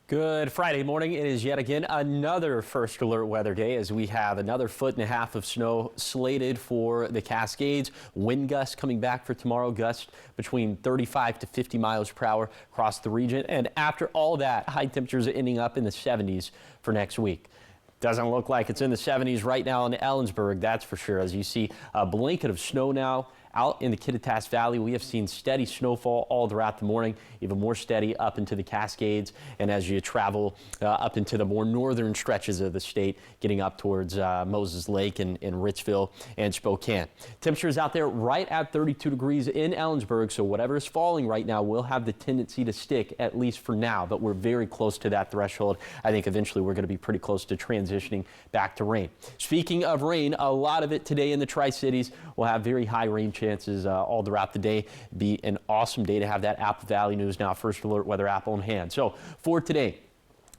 Good Friday morning. It is yet again another first alert weather day as we have another 1.5 feet of snow slated for the Cascades. Wind gusts coming back for tomorrow, gusts between 35 to 50 miles per hour across the region. And after all that, high temperatures are ending up in the 70s for next week. Doesn't look like it's in the 70s right now in Ellensburg, that's for sure. As you see a blanket of snow now out in the Kittitas Valley. We have seen steady snowfall all throughout the morning, even more steady up into the Cascades. And as you travel up into the more northern stretches of the state, getting up towards Moses Lake and Richville and Spokane. Temperatures out there right at 32 degrees in Ellensburg. So whatever is falling right now will have the tendency to stick, at least for now. But we're very close to that threshold. I think eventually we're going to be pretty close to transitioning back to rain. Speaking of rain, a lot of it today in the Tri-Cities. We'll have very high rain chances all throughout the day. Be an awesome day to have that Apple Valley News Now First Alert Weather app on hand. So for today,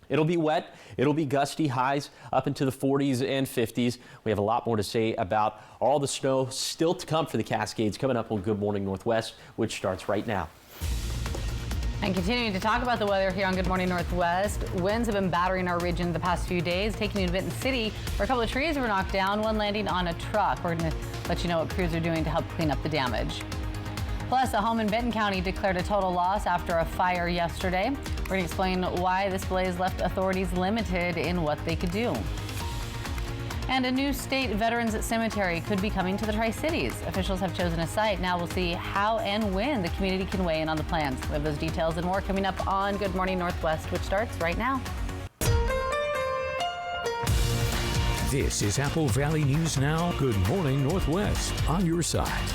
it'll be wet, it'll be gusty, highs up into the 40s and 50s. We have a lot more to say about all the snow still to come for the Cascades coming up on Good Morning Northwest, which starts right now. And continuing to talk about the weather here on Good Morning Northwest, winds have been battering our region the past few days, taking you to Benton City, where a couple of trees were knocked down, one landing on a truck. We're going to let you know what crews are doing to help clean up the damage. Plus, a home in Benton County declared a total loss after a fire yesterday. We're going to explain why this blaze left authorities limited in what they could do. And a new state veterans cemetery could be coming to the Tri-Cities. Officials have chosen a site. Now we'll see how and when the community can weigh in on the plans. We have those details and more coming up on Good Morning Northwest, which starts right now. This is Apple Valley News Now. Good Morning Northwest, on your side.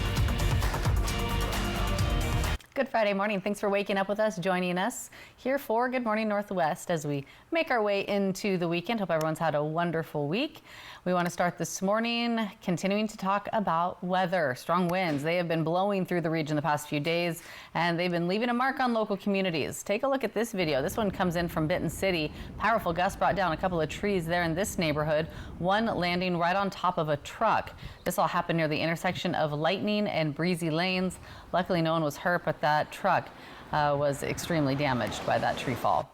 Good Friday morning. Thanks for waking up with us, joining us here for Good Morning Northwest as we make our way into the weekend. Hope everyone's had a wonderful week. We want to start this morning continuing to talk about weather. Strong winds, they have been blowing through the region the past few days, and they've been leaving a mark on local communities. Take a look at this video. This one comes in from Benton City. Powerful gusts brought down a couple of trees there in this neighborhood, one landing right on top of a truck. This all happened near the intersection of Lightning and Breezy Lanes. Luckily, no one was hurt, but that truck was extremely damaged by that tree fall.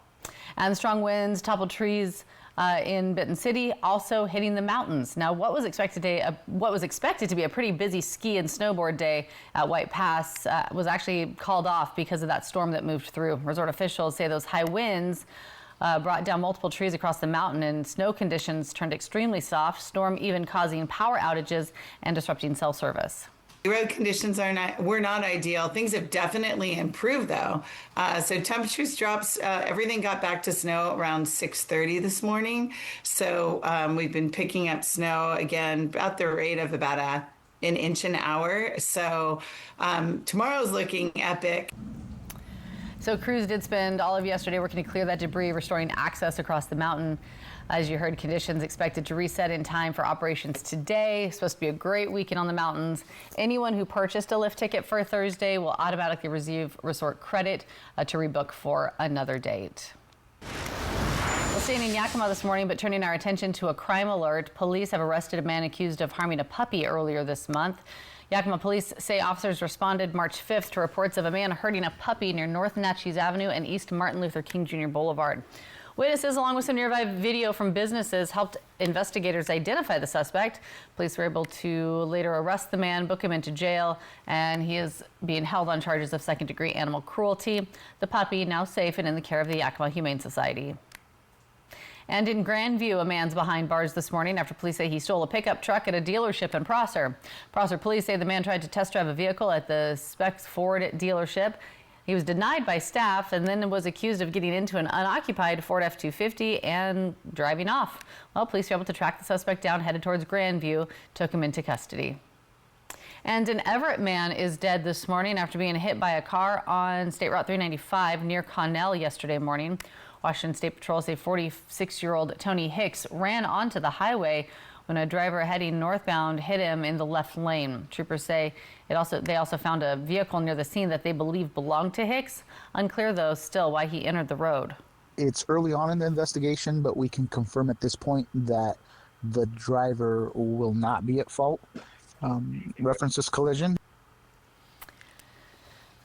And strong winds toppled trees in Benton City, also hitting the mountains. Now, what was expected to be a pretty busy ski and snowboard day at White Pass was actually called off because of that storm that moved through. Resort officials say those high winds brought down multiple trees across the mountain, and snow conditions turned extremely soft, storm even causing power outages and disrupting cell service. Road conditions were not ideal. Things have definitely improved though. So temperatures drops, everything got back to snow around 6:30 this morning. So we've been picking up snow again about the rate of about an inch an hour. So tomorrow's looking epic. So crews did spend all of yesterday working to clear that debris, restoring access across the mountain. As you heard, conditions expected to reset in time for operations today. It's supposed to be a great weekend on the mountains. Anyone who purchased a lift ticket for Thursday will automatically receive resort credit to rebook for another date. Well, staying in Yakima this morning, but turning our attention to a crime alert. Police have arrested a man accused of harming a puppy earlier this month. Yakima police say officers responded March 5th to reports of a man hurting a puppy near North Natchez Avenue and East Martin Luther King Jr. Boulevard. Witnesses, along with some nearby video from businesses, helped investigators identify the suspect. Police were able to later arrest the man, book him into jail, and he is being held on charges of second-degree animal cruelty. The puppy now safe and in the care of the Yakima Humane Society. And in Grandview, a man's behind bars this morning after police say he stole a pickup truck at a dealership in Prosser. Prosser police say the man tried to test drive a vehicle at the Specs Ford dealership. He was denied by staff and then was accused of getting into an unoccupied Ford F-250 and driving off. Well, police were able to track the suspect down, headed towards Grandview, took him into custody. And an Everett man is dead this morning after being hit by a car on State Route 395 near Connell yesterday morning. Washington State Patrol say 46-year-old Tony Hicks ran onto the highway when a driver heading northbound hit him in the left lane. Troopers say they also found a vehicle near the scene that they believe belonged to Hicks. Unclear, though, still why he entered the road. It's early on in the investigation, but we can confirm at this point that the driver will not be at fault. References collision.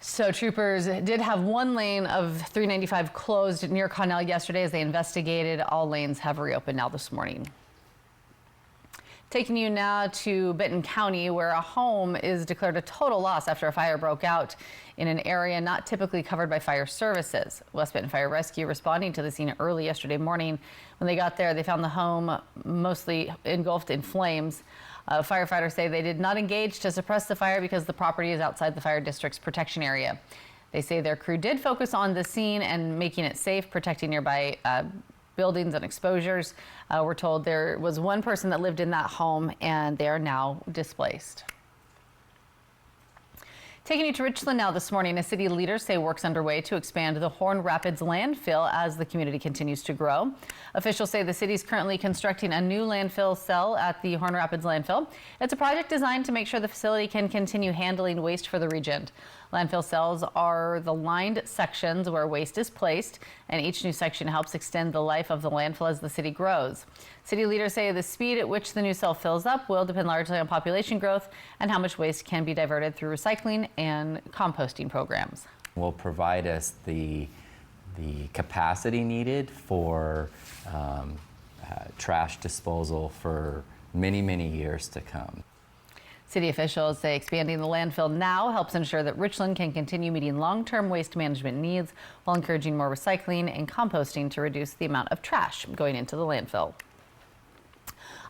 So troopers did have one lane of 395 closed near Connell yesterday as they investigated. All lanes have reopened now this morning. Taking you now to Benton County, where a home is declared a total loss after a fire broke out in an area not typically covered by fire services. West Benton Fire Rescue responding to the scene early yesterday morning. When they got there, they found the home mostly engulfed in flames. Firefighters say they did not engage to suppress the fire because the property is outside the fire district's protection area. They say their crew did focus on the scene and making it safe, protecting nearby buildings and exposures. We're told there was one person that lived in that home and they are now displaced. Taking you to Richland now this morning, as city leaders say work's underway to expand the Horn Rapids landfill as the community continues to grow. Officials say the city is currently constructing a new landfill cell at the Horn Rapids landfill. It's a project designed to make sure the facility can continue handling waste for the region. Landfill cells are the lined sections where waste is placed, and each new section helps extend the life of the landfill as the city grows. City leaders say the speed at which the new cell fills up will depend largely on population growth and how much waste can be diverted through recycling and composting programs. Will provide us the capacity needed for trash disposal for many, many years to come. City officials say expanding the landfill now helps ensure that Richland can continue meeting long-term waste management needs while encouraging more recycling and composting to reduce the amount of trash going into the landfill.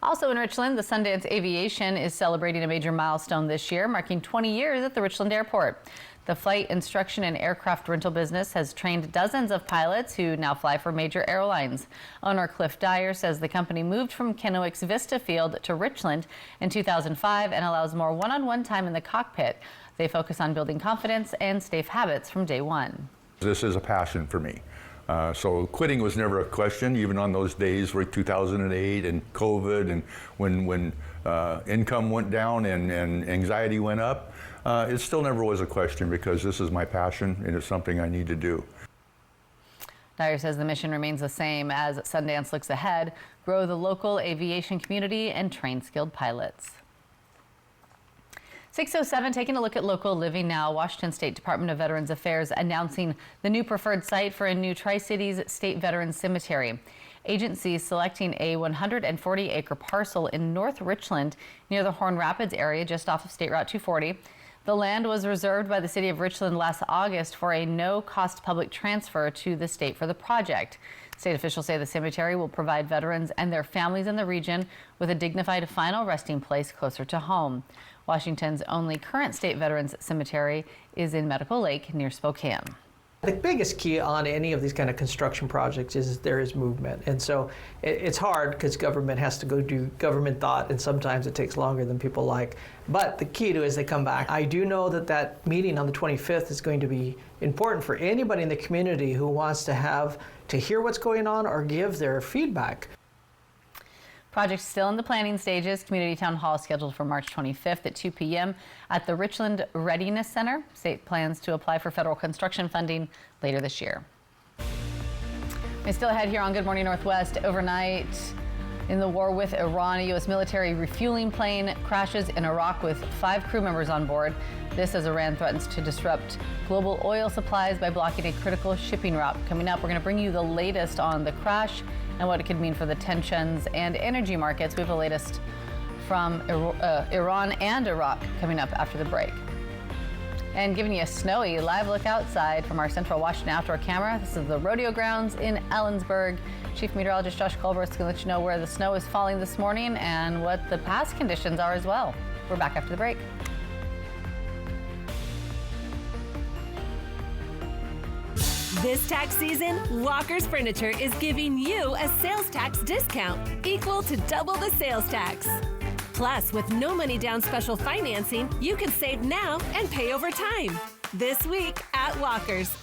Also in Richland, the Sundance Aviation is celebrating a major milestone this year, marking 20 years at the Richland Airport. The flight instruction and aircraft rental business has trained dozens of pilots who now fly for major airlines. Owner Cliff Dyer says the company moved from Kennewick's Vista Field to Richland in 2005 and allows more one-on-one time in the cockpit. They focus on building confidence and safe habits from day one. This is a passion for me. So quitting was never a question, even on those days where 2008 and COVID and when income went down and anxiety went up. It still never was a question because this is my passion and it's something I need to do. Dyer says the mission remains the same as Sundance looks ahead, grow the local aviation community and train skilled pilots. 6:07, taking a look at local living now. Washington State Department of Veterans Affairs announcing the new preferred site for a new Tri-Cities State Veterans Cemetery. Agencies selecting a 140-acre parcel in North Richland near the Horn Rapids area just off of State Route 240. The land was reserved by the city of Richland last August for a no-cost public transfer to the state for the project. State officials say the cemetery will provide veterans and their families in the region with a dignified final resting place closer to home. Washington's only current state veterans cemetery is in Medical Lake near Spokane. The biggest key on any of these kind of construction projects is there is movement. And so it's hard because government has to go do government thought, and sometimes it takes longer than people like. But the key to it is they come back. I do know that that meeting on the 25th is going to be important for anybody in the community who wants to hear what's going on or give their feedback. Project still in the planning stages. Community Town Hall scheduled for March 25th at 2 p.m. at the Richland Readiness Center. State plans to apply for federal construction funding later this year. And still ahead here on Good Morning Northwest. Overnight in the war with Iran, a U.S. military refueling plane crashes in Iraq with 5 crew members on board. This as Iran threatens to disrupt global oil supplies by blocking a critical shipping route. Coming up, we're going to bring you the latest on the crash and what it could mean for the tensions and energy markets. We have the latest from Iran and Iraq coming up after the break. And giving you a snowy live look outside from our Central Washington outdoor camera. This is the rodeo grounds in Ellensburg. Chief Meteorologist Josh Colbert is going to let you know where the snow is falling this morning and what the past conditions are as well. We're back after the break. This tax season, Walker's Furniture is giving you a sales tax discount equal to double the sales tax. Plus, with no money down special financing, you can save now and pay over time. This week at Walker's.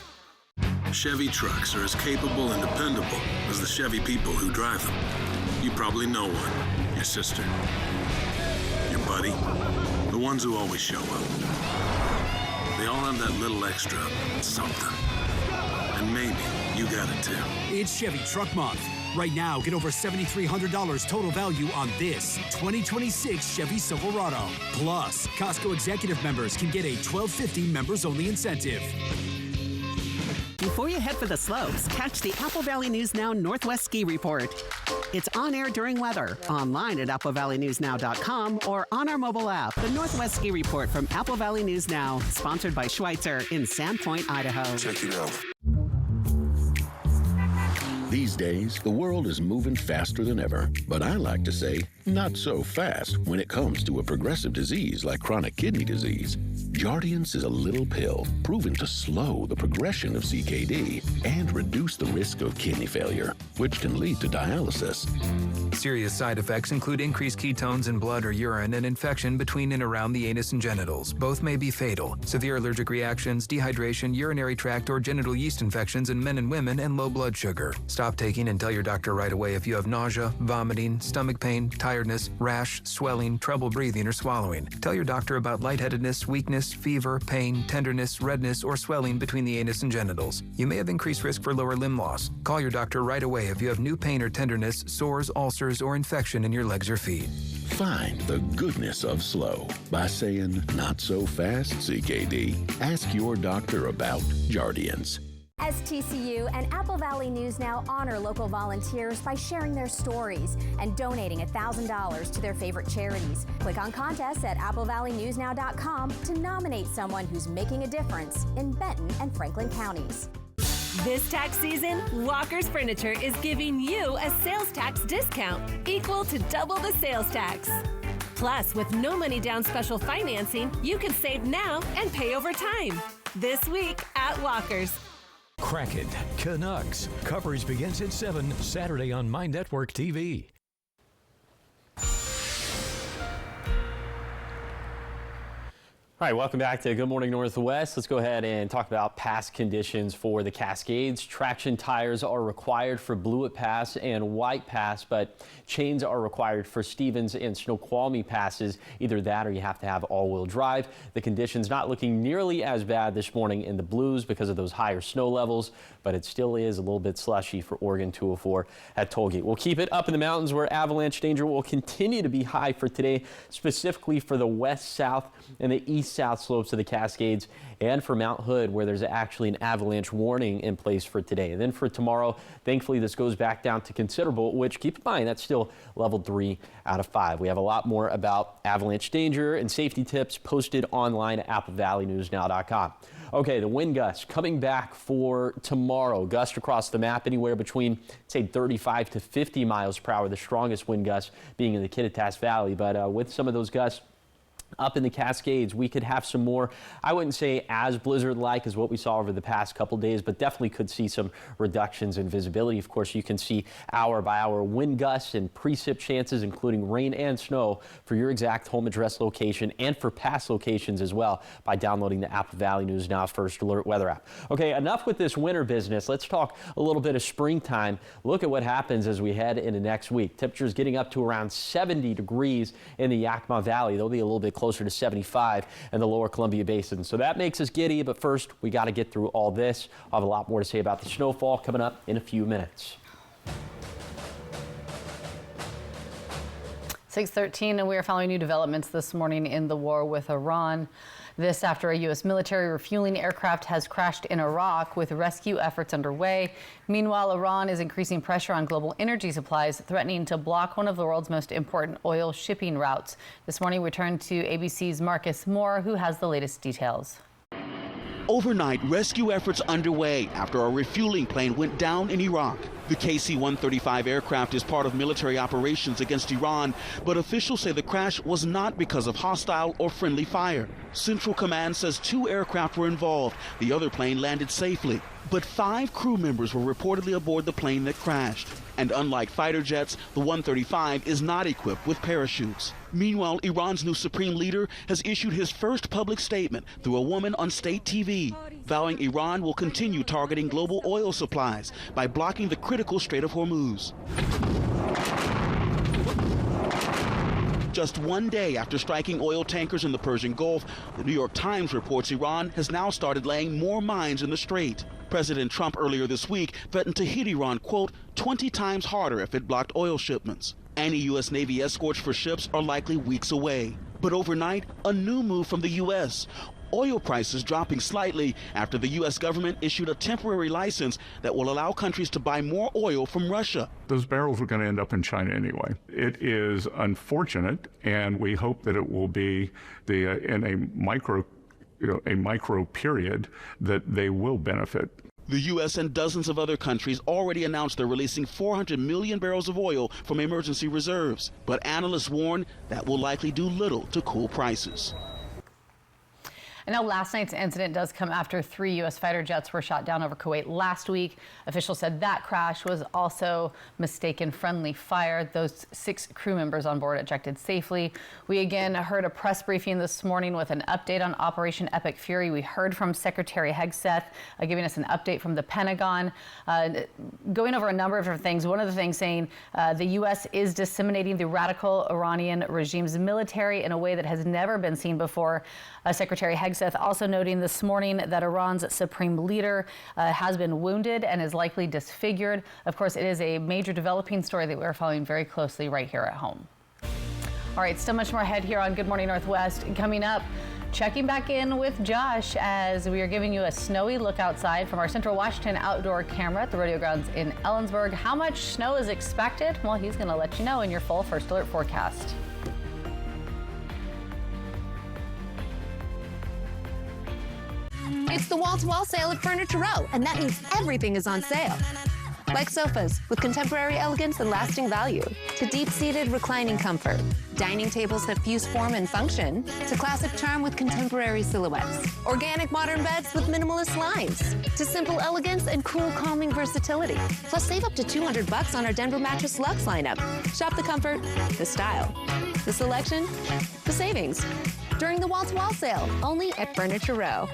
Chevy trucks are as capable and dependable as the Chevy people who drive them. You probably know one. Your sister. Your buddy. The ones who always show up. They all have that little extra something. And maybe you got it too. It's Chevy Truck Month. Right now, get over $7,300 total value on this 2026 Chevy Silverado. Plus, Costco Executive members can get a $12.50 members-only incentive. Before you head for the slopes, catch the Apple Valley News Now Northwest Ski Report. It's on air during weather, online at applevalleynewsnow.com, or on our mobile app. The Northwest Ski Report from Apple Valley News Now, sponsored by Schweitzer in Sandpoint, Idaho. Check it out. These days, the world is moving faster than ever, but I like to say, not so fast when it comes to a progressive disease like chronic kidney disease. Jardiance is a little pill proven to slow the progression of CKD and reduce the risk of kidney failure, which can lead to dialysis. Serious side effects include increased ketones in blood or urine and infection between and around the anus and genitals. Both may be fatal. Severe allergic reactions, dehydration, urinary tract or genital yeast infections in men and women, and low blood sugar. Stop taking and tell your doctor right away if you have nausea, vomiting, stomach pain, tiredness, rash, swelling, trouble breathing or swallowing. Tell your doctor about lightheadedness, weakness, fever, pain, tenderness, redness, or swelling between the anus and genitals. You may have increased risk for lower limb loss. Call your doctor right away if you have new pain or tenderness, sores, ulcers, or infection in your legs or feet. Find the goodness of slow by saying, not so fast, CKD. Ask your doctor about Jardiance. STCU and Apple Valley News Now honor local volunteers by sharing their stories and donating $1,000 to their favorite charities. Click on contests at applevalleynewsnow.com to nominate someone who's making a difference in Benton and Franklin counties. This tax season, Walker's Furniture is giving you a sales tax discount equal to double the sales tax. Plus, with no money down special financing, you can save now and pay over time. This week at Walker's. Kraken, Canucks. Coverage begins at 7 Saturday on My Network TV. All right, welcome back to Good Morning Northwest. Let's go ahead and talk about pass conditions for the Cascades. Traction tires are required for Blewett Pass and White Pass, but chains are required for Stevens and Snoqualmie passes. Either that or you have to have all-wheel drive. The conditions not looking nearly as bad this morning in the Blues because of those higher snow levels, but it still is a little bit slushy for Oregon 204 at Tollgate. We'll keep it up in the mountains where avalanche danger will continue to be high for today, specifically for the west, south, and the east south slopes of the Cascades, and for Mount Hood, where there's actually an avalanche warning in place for today. And then for tomorrow, thankfully this goes back down to considerable, which keep in mind that's still level 3 out of 5. We have a lot more about avalanche danger and safety tips posted online at applevalleynewsnow.com. Okay, the wind gusts coming back for tomorrow. Gusts across the map anywhere between, say, 35 to 50 miles per hour, the strongest wind gusts being in the Kittitas Valley. But with some of those gusts up in the Cascades, we could have some more, I wouldn't say as blizzard-like as what we saw over the past couple days, but definitely could see some reductions in visibility. Of course, you can see hour-by-hour wind gusts and precip chances, including rain and snow, for your exact home address location and for past locations as well by downloading the Apple Valley News Now First Alert weather app. Okay, enough with this winter business. Let's talk a little bit of springtime. Look at what happens as we head into next week. Temperatures getting up to around 70 degrees in the Yakima Valley. They'll be a little bit closer to 75 in the lower Columbia Basin. So that makes us giddy, but first we got to get through all this. I'll have a lot more to say about the snowfall coming up in a few minutes. 6:13, and we are following new developments this morning in the war with Iran. This after a U.S. military refueling aircraft has crashed in Iraq with rescue efforts underway. Meanwhile, Iran is increasing pressure on global energy supplies, threatening to block one of the world's most important oil shipping routes. This morning, we turn to ABC's Marcus Moore, who has the latest details. Overnight, rescue efforts underway after a refueling plane went down in Iraq. The KC-135 aircraft is part of military operations against Iran, but officials say the crash was not because of hostile or friendly fire. Central Command says 2 aircraft were involved. The other plane landed safely, but 5 crew members were reportedly aboard the plane that crashed. And unlike fighter jets, the 135 is not equipped with parachutes. Meanwhile, Iran's new supreme leader has issued his first public statement through a woman on state TV, vowing Iran will continue targeting global oil supplies by blocking the critical Strait of Hormuz. Just one day after striking oil tankers in the Persian Gulf, the New York Times reports Iran has now started laying more mines in the strait. President Trump earlier this week threatened to hit Iran, quote, 20 times harder if it blocked oil shipments. Any U.S. Navy escorts for ships are likely weeks away. But overnight, a new move from the U.S. Oil prices dropping slightly after the U.S. government issued a temporary license that will allow countries to buy more oil from Russia. Those barrels are going to end up in China anyway. It is unfortunate, and we hope that it will be in a micro period that they will benefit. The U.S. and dozens of other countries already announced they're releasing 400 million barrels of oil from emergency reserves. But analysts warn that will likely do little to cool prices. And now last night's incident does come after 3 U.S. fighter jets were shot down over Kuwait last week. Officials said that crash was also mistaken friendly fire. Those 6 crew members on board ejected safely. We again heard a press briefing this morning with an update on Operation Epic Fury. We heard from Secretary Hegseth giving us an update from the Pentagon, going over a number of different things. One of the things saying the U.S. is disseminating the radical Iranian regime's military in a way that has never been seen before. Secretary Hegseth also noting this morning that Iran's supreme leader has been wounded and is likely disfigured. Of course, it is a major developing story that we're following very closely right here at home. All right, still much more ahead here on Good Morning Northwest. Coming up, checking back in with Josh as we are giving you a snowy look outside from our Central Washington outdoor camera at the rodeo grounds in Ellensburg. How much snow is expected? Well, he's going to let you know in your full First Alert forecast. It's the wall-to-wall sale at Furniture Row, and that means everything is on sale. Like sofas with contemporary elegance and lasting value, to deep-seated reclining comfort, dining tables that fuse form and function, to classic charm with contemporary silhouettes, organic modern beds with minimalist lines, to simple elegance and cool, calming versatility. Plus, save up to $200 on our Denver Mattress Luxe lineup. Shop the comfort, the style, the selection, the savings. During the wall-to-wall sale, only at Furniture Row.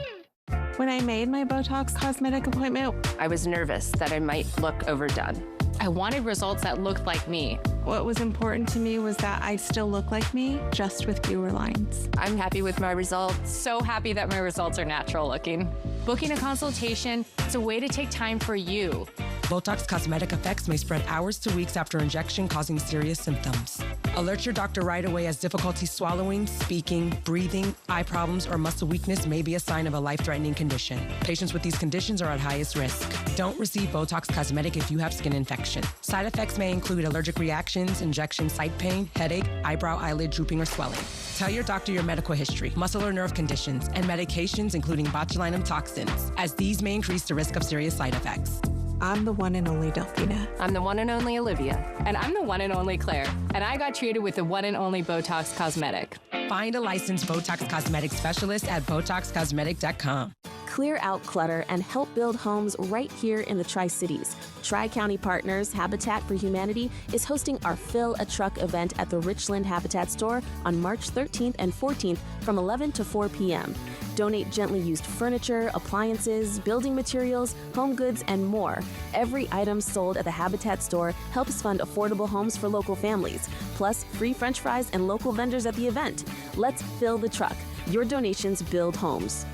When I made my Botox cosmetic appointment, I was nervous that I might look overdone. I wanted results that looked like me. What was important to me was that I still look like me, just with fewer lines. I'm happy with my results. So happy that my results are natural looking. Booking a consultation, it's a way to take time for you. Botox cosmetic effects may spread hours to weeks after injection, causing serious symptoms. Alert your doctor right away, as difficulty swallowing, speaking, breathing, eye problems, or muscle weakness may be a sign of a life-threatening condition. Patients with these conditions are at highest risk. Don't receive Botox cosmetic if you have skin infection. Side effects may include allergic reactions, injection site pain, headache, eyebrow, eyelid drooping, or swelling. Tell your doctor your medical history, muscle or nerve conditions, and medications including botulinum toxins, as these may increase the risk of serious side effects. I'm the one and only Delphina. I'm the one and only Olivia. And I'm the one and only Claire. And I got treated with the one and only Botox Cosmetic. Find a licensed Botox Cosmetic specialist at BotoxCosmetic.com. Clear out clutter and help build homes right here in the Tri-Cities. Tri-County Partners Habitat for Humanity is hosting our Fill a Truck event at the Richland Habitat Store on March 13th and 14th from 11 to 4 p.m. Donate gently used furniture, appliances, building materials, home goods, and more. Every item sold at the Habitat Store helps fund affordable homes for local families, plus free French fries and local vendors at the event. Let's fill the truck. Your donations build homes.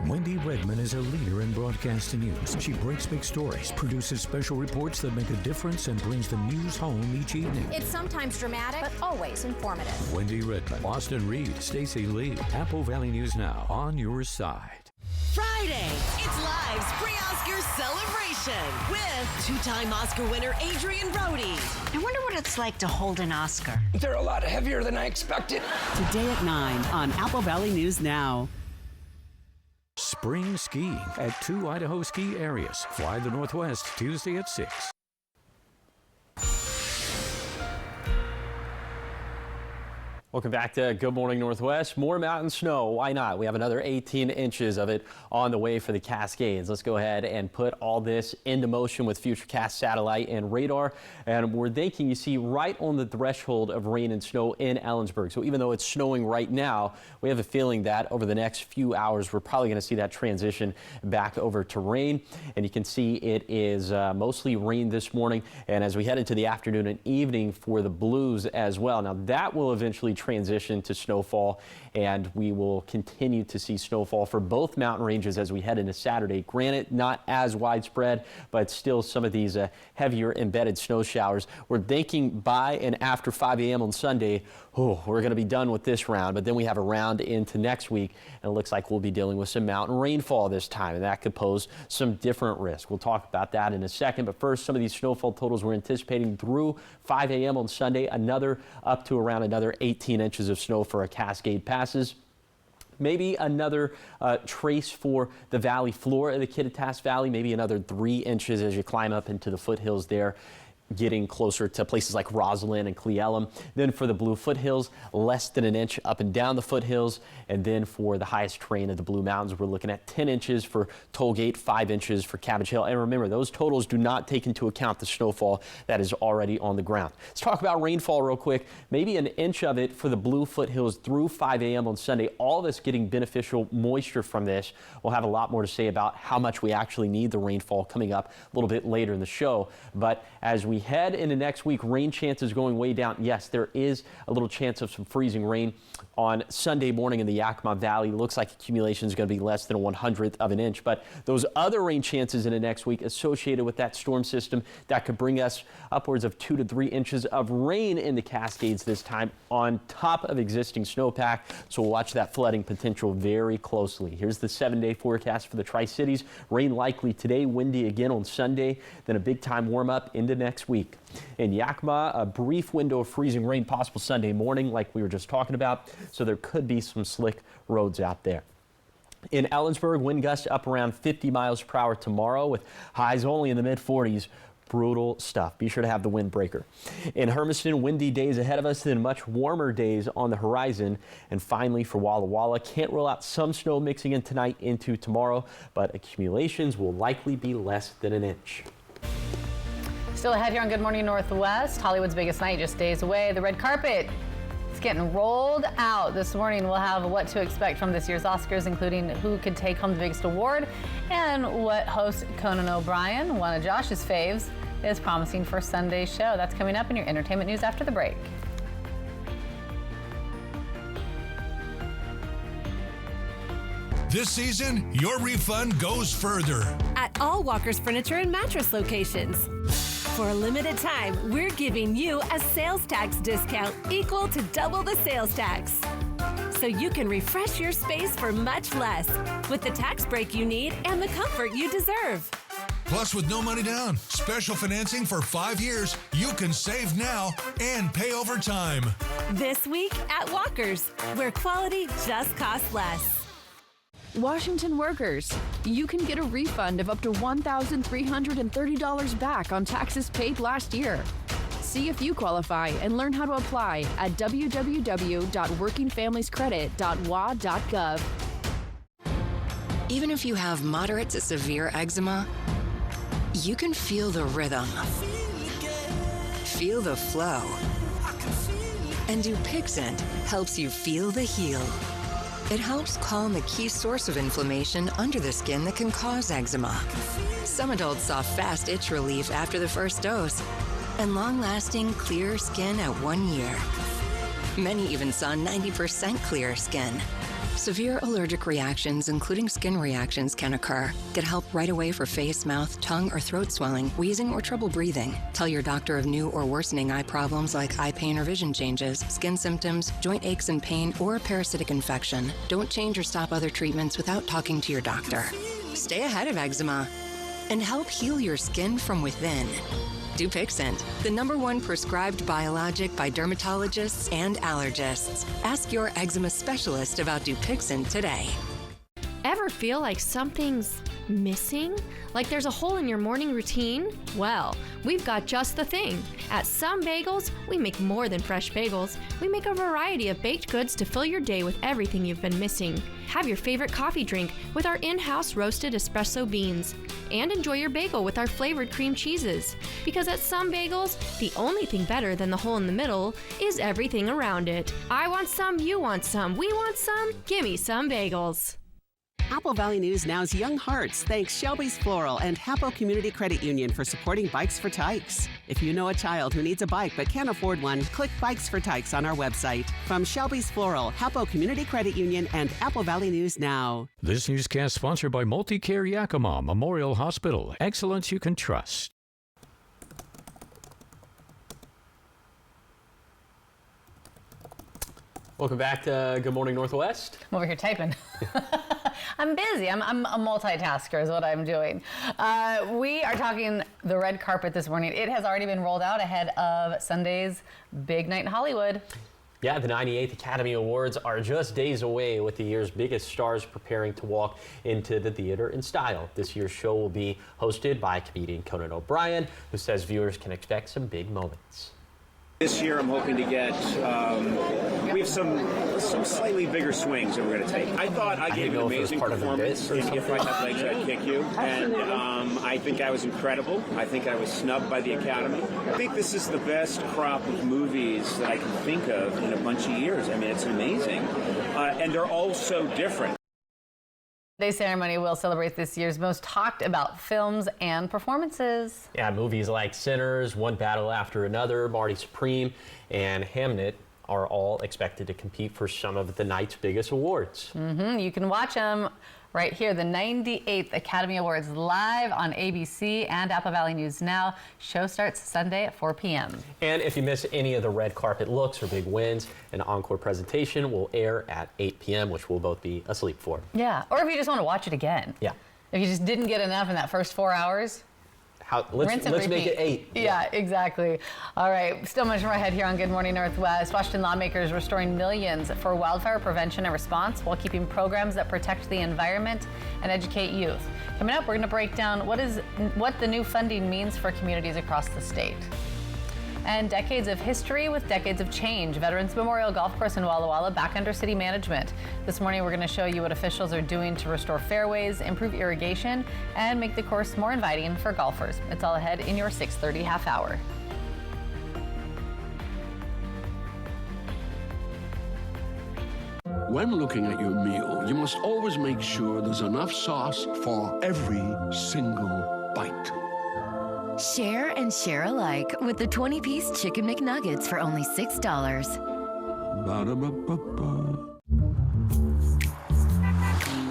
Wendy Redman is a leader in broadcasting news. She breaks big stories, produces special reports that make a difference, and brings the news home each evening. It's sometimes dramatic, but always informative. Wendy Redman, Austin Reed, Stacey Lee, Apple Valley News Now, on your side. Friday, it's Live's pre-Oscar celebration with two-time Oscar winner Adrian Brody. I wonder what it's like to hold an Oscar. They're a lot heavier than I expected. Today at 9 on Apple Valley News Now. Spring skiing at 2 Idaho ski areas. Fly the Northwest Tuesday at 6. Welcome back to Good Morning Northwest. More mountain snow. Why not? We have another 18 inches of it on the way for the Cascades. Let's go ahead and put all this into motion with Futurecast satellite and radar. And we're thinking, you see, right on the threshold of rain and snow in Ellensburg. So even though it's snowing right now, we have a feeling that over the next few hours, we're probably going to see that transition back over to rain. And you can see it is mostly rain this morning. And as we head into the afternoon and evening for the Blues as well. Now that will eventually transition to snowfall, and we will continue to see snowfall for both mountain ranges as we head into Saturday. Granted, not as widespread, but still some of these heavier embedded snow showers. We're thinking by and after 5 a.m. on Sunday, we're going to be done with this round, but then we have a round into next week, and it looks like we'll be dealing with some mountain rainfall this time, and that could pose some different risk. We'll talk about that in a second, but first, some of these snowfall totals we're anticipating through 5 a.m. on Sunday, up to around another 18 inches of snow for our Cascade passes. Maybe another trace for the valley floor of the Kittitas Valley, maybe another 3 inches as you climb up into the foothills there, getting closer to places like Roslyn and Cle Elum. Then for the Blue Foothills, less than an inch up and down the foothills. And then for the highest terrain of the Blue Mountains, we're looking at 10 inches for Tollgate, 5 inches for Cabbage Hill. And remember, those totals do not take into account the snowfall that is already on the ground. Let's talk about rainfall real quick. Maybe an inch of it for the Blue Foothills through 5 a.m. on Sunday. All of us getting beneficial moisture from this. We'll have a lot more to say about how much we actually need the rainfall coming up a little bit later in the show. But as we head into next week, rain chances going way down. Yes, there is a little chance of some freezing rain on Sunday morning in the Yakima Valley. Looks like accumulation is going to be less than 1/100th of an inch, but those other rain chances in the next week associated with that storm system that could bring us upwards of 2 to 3 inches of rain in the Cascades this time on top of existing snowpack. So we'll watch that flooding potential very closely. Here's the 7-day forecast for the Tri-Cities. Rain likely today, windy again on Sunday, then a big time warm up into next week. In Yakima, a brief window of freezing rain possible Sunday morning like we were just talking about, so there could be some slick roads out there. In Ellensburg, wind gusts up around 50 miles per hour tomorrow with highs only in the mid-40s. Brutal stuff. Be sure to have the windbreaker. In Hermiston, windy days ahead of us, then much warmer days on the horizon. And finally, for Walla Walla, can't rule out some snow mixing in tonight into tomorrow, but accumulations will likely be less than an inch. Still ahead here on Good Morning Northwest. Hollywood's biggest night just days away. The red carpet is getting rolled out. This morning we'll have what to expect from this year's Oscars, including who could take home the biggest award and what host Conan O'Brien, one of Josh's faves, is promising for Sunday's show. That's coming up in your entertainment news after the break. This season, your refund goes further. At all Walker's Furniture and Mattress locations. For a limited time, we're giving you a sales tax discount equal to double the sales tax. So you can refresh your space for much less with the tax break you need and the comfort you deserve. Plus, with no money down, special financing for 5 years, you can save now and pay over time. This week at Walker's, where quality just costs less. Washington workers, you can get a refund of up to $1,330 back on taxes paid last year. See if you qualify and learn how to apply at www.workingfamiliescredit.wa.gov. Even if you have moderate to severe eczema, you can feel the rhythm, feel the flow, and Dupixent helps you feel the heal. It helps calm the key source of inflammation under the skin that can cause eczema. Some adults saw fast itch relief after the first dose and long-lasting clear skin at 1 year. Many even saw 90% clear skin. Severe allergic reactions, including skin reactions, can occur. Get help right away for face, mouth, tongue, or throat swelling, wheezing, or trouble breathing. Tell your doctor of new or worsening eye problems like eye pain or vision changes, skin symptoms, joint aches and pain, or a parasitic infection. Don't change or stop other treatments without talking to your doctor. Stay ahead of eczema and help heal your skin from within. Dupixent, the #1 prescribed biologic by dermatologists and allergists. Ask your eczema specialist about Dupixent today. Ever feel like something's missing? Like there's a hole in your morning routine? Well, we've got just the thing. At Some Bagels, we make more than fresh bagels. We make a variety of baked goods to fill your day with everything you've been missing. Have your favorite coffee drink with our in-house roasted espresso beans. And enjoy your bagel with our flavored cream cheeses. Because at Some Bagels, the only thing better than the hole in the middle is everything around it. I want some, you want some, we want some, gimme Some Bagels. Apple Valley News Now's Young Hearts thanks Shelby's Floral and Hapo Community Credit Union for supporting Bikes for Tykes. If you know a child who needs a bike but can't afford one, click Bikes for Tykes on our website. From Shelby's Floral, Hapo Community Credit Union, and Apple Valley News Now. This newscast sponsored by Multicare Yakima Memorial Hospital. Excellence you can trust. Welcome back to Good Morning Northwest. I'm over here typing. I'm busy. I'm a multitasker is what I'm doing. We are talking the red carpet this morning. It has already been rolled out ahead of Sunday's big night in Hollywood. Yeah, the 98th Academy Awards are just days away, with the year's biggest stars preparing to walk into the theater in style. This year's show will be hosted by comedian Conan O'Brien, who says viewers can expect some big moments. This year, I'm hoping to get, we have some slightly bigger swings that we're going to take. I thought I gave an amazing performance in If I Had Legs, I'd Kick You, and I think I was incredible. I think I was snubbed by the Academy. I think this is the best crop of movies that I can think of in a bunch of years. I mean, it's amazing. And they're all so different. The ceremony will celebrate this year's most talked about films and performances. Yeah, movies like Sinners, One Battle After Another, Marty Supreme, and Hamnet are all expected to compete for some of the night's biggest awards. You can watch them right here, the 98th Academy Awards, live on ABC and Apple Valley News Now. Show starts Sunday at 4 p.m. And if you miss any of the red carpet looks or big wins, an encore presentation will air at 8 p.m., which we'll both be asleep for. Yeah, or if you just want to watch it again. Yeah. If you just didn't get enough in that first 4 hours. Let's make it 8. Yeah, exactly. All right, still much more ahead here on Good Morning Northwest. Washington lawmakers restoring millions for wildfire prevention and response while keeping programs that protect the environment and educate youth. Coming up, we're going to break down what the new funding means for communities across the state. And decades of history with decades of change. Veterans Memorial Golf Course in Walla Walla back under city management. This morning we're going to show you what officials are doing to restore fairways, improve irrigation, and make the course more inviting for golfers. It's all ahead in your 6:30 half hour. When looking at your meal, you must always make sure there's enough sauce for every single bite. Share and share alike with the 20-piece Chicken McNuggets for only $6. Ba-da-ba-ba-ba.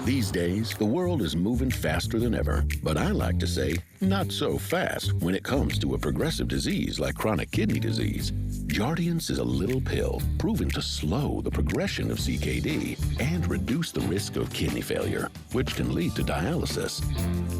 These days, the world is moving faster than ever, but I like to say, not so fast when it comes to a progressive disease like chronic kidney disease. Jardiance is a little pill proven to slow the progression of CKD and reduce the risk of kidney failure, which can lead to dialysis.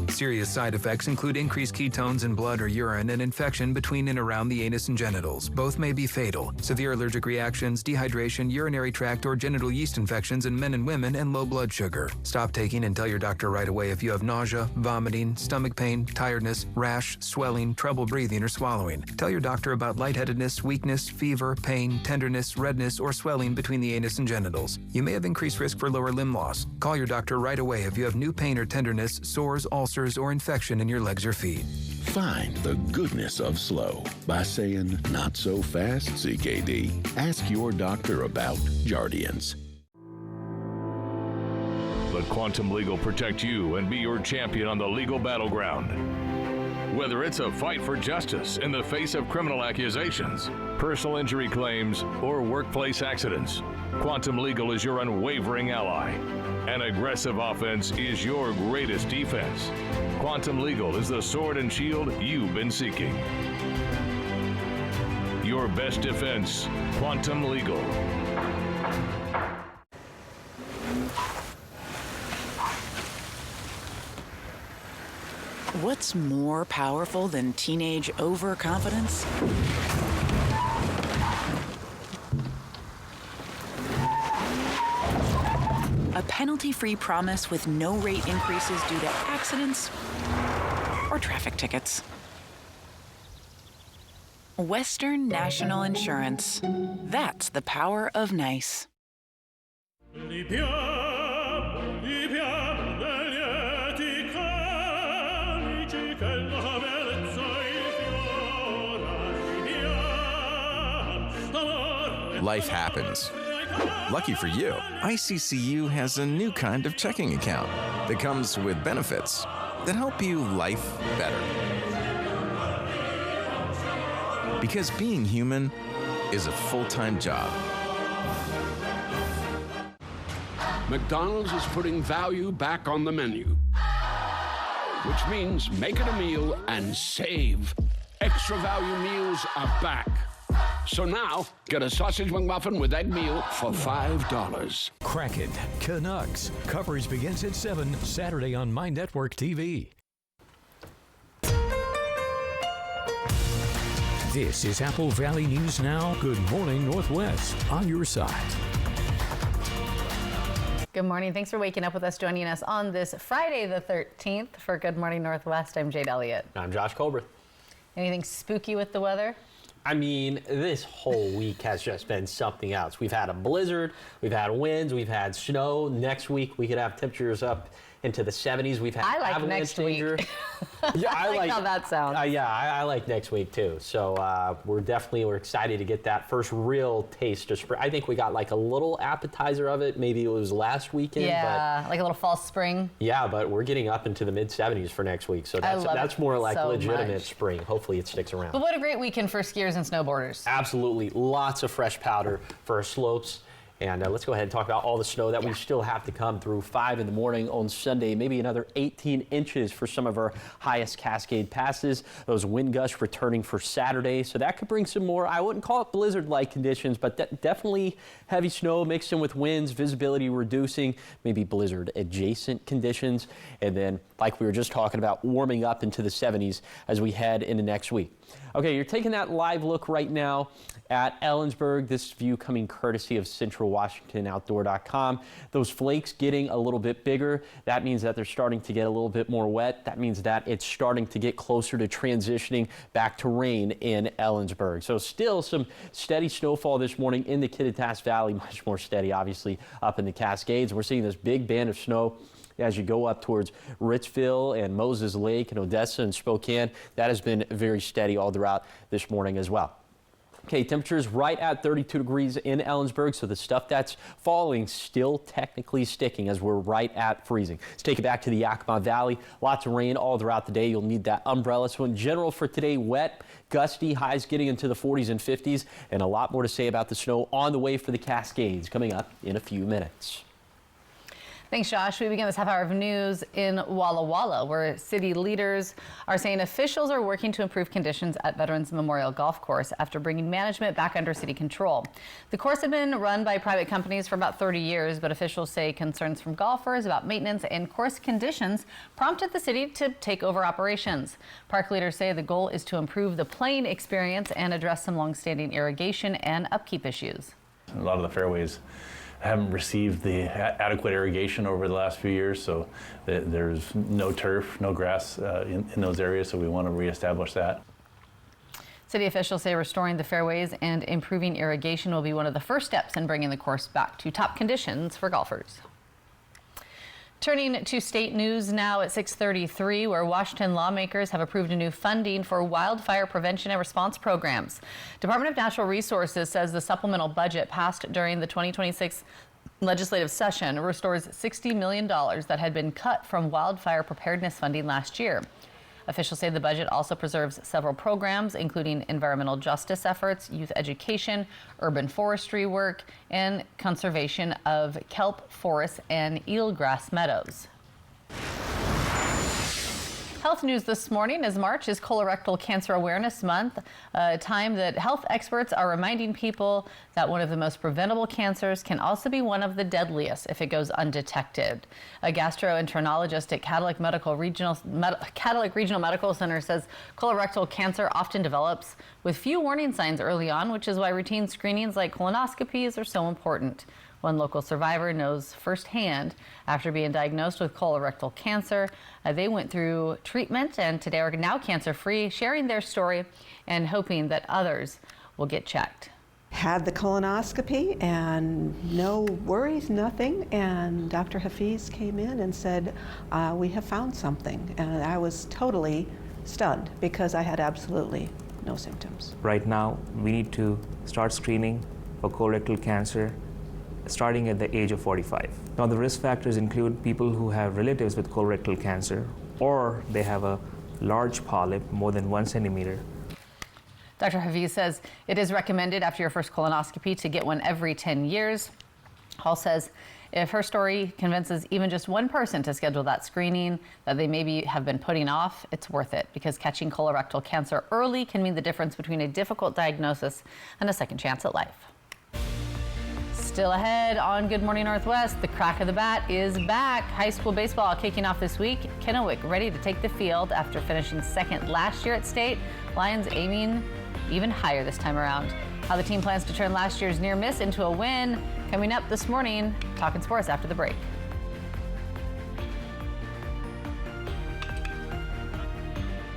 Serious side effects include increased ketones in blood or urine and infection between and around the anus and genitals. Both may be fatal. Severe allergic reactions, dehydration, urinary tract or genital yeast infections in men and women, and low blood sugar. Stop taking and tell your doctor right away if you have nausea, vomiting, stomach pain, tiredness, rash, swelling, trouble breathing or swallowing. Tell your doctor about lightheadedness, weakness, fever, pain, tenderness, redness, or swelling between the anus and genitals. You may have increased risk for lower limb loss. Call your doctor right away if you have new pain or tenderness, sores, ulcers, or infection in your legs or feet. Find the goodness of slow by saying, not so fast, CKD. Ask your doctor about Jardiance. Let Quantum Legal protect you and be your champion on the legal battleground. Whether it's a fight for justice in the face of criminal accusations, personal injury claims, or workplace accidents, Quantum Legal is your unwavering ally. An aggressive offense is your greatest defense. Quantum Legal is the sword and shield you've been seeking. Your best defense, Quantum Legal. What's more powerful than teenage overconfidence? A penalty-free promise with no rate increases due to accidents or traffic tickets. Western National Insurance. That's the power of nice. Life happens. Lucky for you, ICCU has a new kind of checking account that comes with benefits that help you life better. Because being human is a full-time job. McDonald's is putting value back on the menu, which means make it a meal and save. Extra value meals are back. So now, get a sausage McMuffin with egg meal for $5. Kraken, Canucks. Coverage begins at 7 Saturday on My Network TV. This is Apple Valley News Now. Good morning, Northwest, on your side. Good morning. Thanks for waking up with us, joining us on this Friday the 13th for Good Morning Northwest. I'm Jade Elliott. I'm Josh Colbert. Anything spooky with the weather? I mean, this whole week has just been something else. We've had a blizzard, we've had winds, we've had snow. Next week, we could have temperatures up into the 70s. We've had avalanche next danger. Week. Yeah, I like how that sounds. I like next week too. So we're excited to get that first real taste of spring. I think we got like a little appetizer of it. Maybe it was last weekend. Yeah, like a little false spring. Yeah, but we're getting up into the mid 70s for next week. So that's more like so legitimate much. Spring. Hopefully it sticks around. But what a great weekend for skiers and snowboarders. Absolutely. Lots of fresh powder for our slopes. And let's go ahead and talk about all the snow that we still have to come through. 5 in the morning on Sunday, maybe another 18 inches for some of our highest Cascade passes. Those wind gusts returning for Saturday. So that could bring some more, I wouldn't call it blizzard-like conditions, but definitely heavy snow mixed in with winds, visibility reducing, maybe blizzard-adjacent conditions. And then, like we were just talking about, warming up into the 70s as we head into next week. Okay, you're taking that live look right now at Ellensburg. This view coming courtesy of CentralWashingtonOutdoor.com. Those flakes getting a little bit bigger. That means that they're starting to get a little bit more wet. That means that it's starting to get closer to transitioning back to rain in Ellensburg. So still some steady snowfall this morning in the Kittitas Valley, much more steady, obviously, up in the Cascades. We're seeing this big band of snow as you go up towards Ritzville and Moses Lake and Odessa and Spokane. That has been very steady all throughout this morning as well. Okay, temperatures right at 32 degrees in Ellensburg, so the stuff that's falling still technically sticking as we're right at freezing. Let's take it back to the Yakima Valley. Lots of rain all throughout the day. You'll need that umbrella. So in general for today, wet, gusty, highs getting into the 40s and 50s, and a lot more to say about the snow on the way for the Cascades coming up in a few minutes. Thanks, Josh. We begin this half hour of news in Walla Walla, where city leaders are saying officials are working to improve conditions at Veterans Memorial Golf Course after bringing management back under city control. The course had been run by private companies for about 30 years, but officials say concerns from golfers about maintenance and course conditions prompted the city to take over operations. Park leaders say the goal is to improve the playing experience and address some longstanding irrigation and upkeep issues. A lot of the fairways haven't received the adequate irrigation over the last few years, so there's no turf, no grass in those areas, so we want to reestablish that. City officials say restoring the fairways and improving irrigation will be one of the first steps in bringing the course back to top conditions for golfers. Turning to state news now at 6:33, where Washington lawmakers have approved a new funding for wildfire prevention and response programs. Department of Natural Resources says the supplemental budget passed during the 2026 legislative session restores $60 million that had been cut from wildfire preparedness funding last year. Officials say the budget also preserves several programs, including environmental justice efforts, youth education, urban forestry work, and conservation of kelp forests and eelgrass meadows. Health news this morning, as March is Colorectal Cancer Awareness Month, a time that health experts are reminding people that one of the most preventable cancers can also be one of the deadliest if it goes undetected. A gastroenterologist at Cadillac Regional Medical Center says colorectal cancer often develops with few warning signs early on, which is why routine screenings like colonoscopies are so important. One local survivor knows firsthand after being diagnosed with colorectal cancer. They went through treatment and today are now cancer-free, sharing their story and hoping that others will get checked. Had the colonoscopy and no worries, nothing. And Dr. Hafiz came in and said, we have found something. And I was totally stunned because I had absolutely no symptoms. Right now, we need to start screening for colorectal cancer starting at the age of 45. Now, the risk factors include people who have relatives with colorectal cancer or they have a large polyp, more than 1 centimeter. Dr. Hafiz says it is recommended after your first colonoscopy to get one every 10 years. Hall says if her story convinces even just one person to schedule that screening that they maybe have been putting off, it's worth it because catching colorectal cancer early can mean the difference between a difficult diagnosis and a second chance at life. Still ahead on Good Morning Northwest, the crack of the bat is back. High school baseball kicking off this week. Kennewick ready to take the field after finishing second last year at state. Lions aiming even higher this time around. How the team plans to turn last year's near miss into a win. Coming up this morning, talking sports after the break.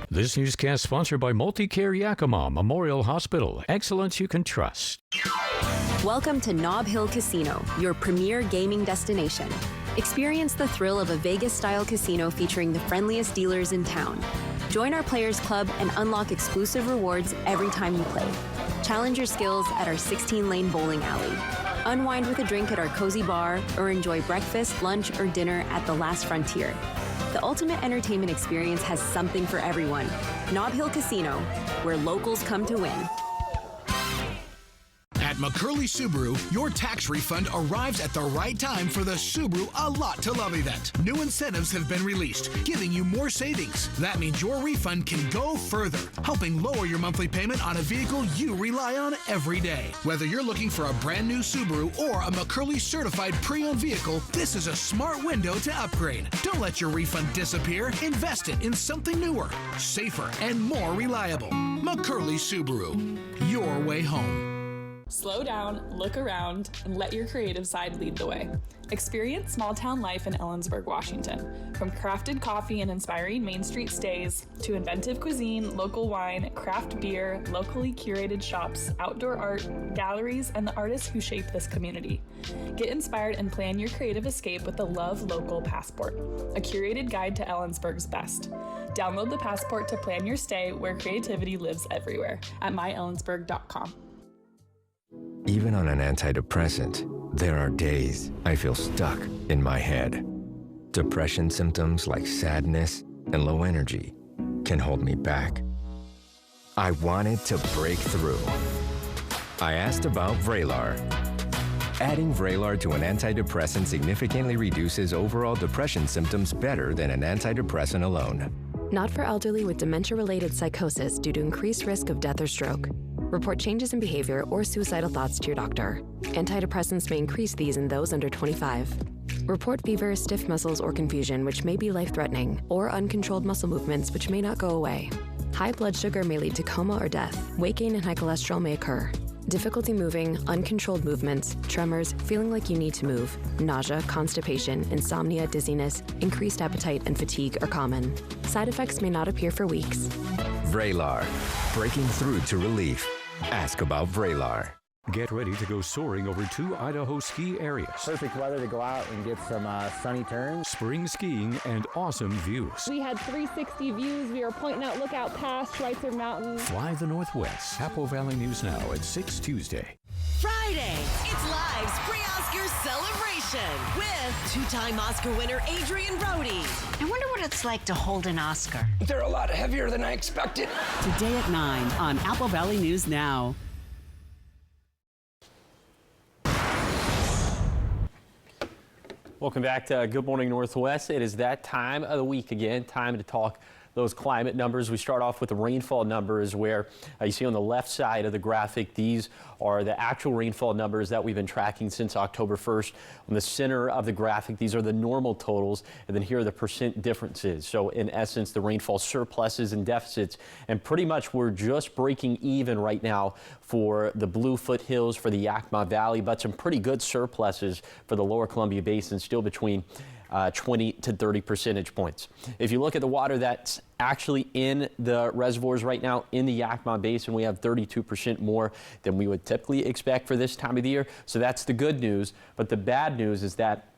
This newscast sponsored by Multicare Yakima Memorial Hospital. Excellence you can trust. Welcome to Nob Hill Casino, your premier gaming destination. Experience the thrill of a Vegas-style casino featuring the friendliest dealers in town. Join our Players Club and unlock exclusive rewards every time you play. Challenge your skills at our 16-lane bowling alley. Unwind with a drink at our cozy bar or enjoy breakfast, lunch, or dinner at the Last Frontier. The ultimate entertainment experience has something for everyone. Nob Hill Casino, where locals come to win. At McCurley Subaru, your tax refund arrives at the right time for the Subaru A Lot to Love event. New incentives have been released, giving you more savings. That means your refund can go further, helping lower your monthly payment on a vehicle you rely on every day. Whether you're looking for a brand new Subaru or a McCurley certified pre-owned vehicle, this is a smart window to upgrade. Don't let your refund disappear. Invest it in something newer, safer, and more reliable. McCurley Subaru, your way home. Slow down, look around, and let your creative side lead the way. Experience small-town life in Ellensburg, Washington. From crafted coffee and inspiring Main Street stays, to inventive cuisine, local wine, craft beer, locally curated shops, outdoor art, galleries, and the artists who shape this community. Get inspired and plan your creative escape with the Love Local Passport, a curated guide to Ellensburg's best. Download the Passport to plan your stay where creativity lives everywhere at myellensburg.com. Even on an antidepressant, there are days I feel stuck in my head. Depression symptoms like sadness and low energy can hold me back. I wanted to break through. I asked about Vraylar. Adding Vraylar to an antidepressant significantly reduces overall depression symptoms better than an antidepressant alone. Not for elderly with dementia-related psychosis due to increased risk of death or stroke. Report changes in behavior or suicidal thoughts to your doctor. Antidepressants may increase these in those under 25. Report fever, stiff muscles, or confusion, which may be life-threatening, or uncontrolled muscle movements, which may not go away. High blood sugar may lead to coma or death. Weight gain and high cholesterol may occur. Difficulty moving, uncontrolled movements, tremors, feeling like you need to move, nausea, constipation, insomnia, dizziness, increased appetite, and fatigue are common. Side effects may not appear for weeks. Vraylar, breaking through to relief. Ask about Vraylar. Get ready to go soaring over 2 Idaho ski areas. Perfect weather to go out and get some sunny turns. Spring skiing and awesome views. We had 360 views. We were pointing out lookout past Schweitzer Mountain. Fly the Northwest. Apple Valley News Now at 6 Tuesday. Friday, it's Live's pre-Oscar celebration with two-time Oscar winner Adrian Brody. I wonder what it's like to hold an Oscar. They're a lot heavier than I expected. Today at 9 on Apple Valley News Now. Welcome back to Good Morning Northwest. It is that time of the week again, time to talk those climate numbers. We start off with the rainfall numbers where you see on the left side of the graphic, these are the actual rainfall numbers that we've been tracking since October 1st. On the center of the graphic, these are the normal totals, and then here are the percent differences. So in essence, the rainfall surpluses and deficits, and pretty much we're just breaking even right now for the Blue Foothills, for the Yakima Valley, but some pretty good surpluses for the Lower Columbia Basin, still between 20 to 30 percentage points. If you look at the water that's actually in the reservoirs right now in the Yakima Basin, we have 32% more than we would typically expect for this time of the year. So that's the good news. But the bad news is that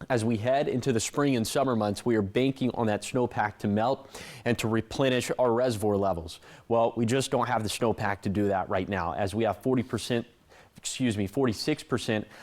as we head into the spring and summer months, we are banking on that snowpack to melt and to replenish our reservoir levels. Well, we just don't have the snowpack to do that right now, as we have 46%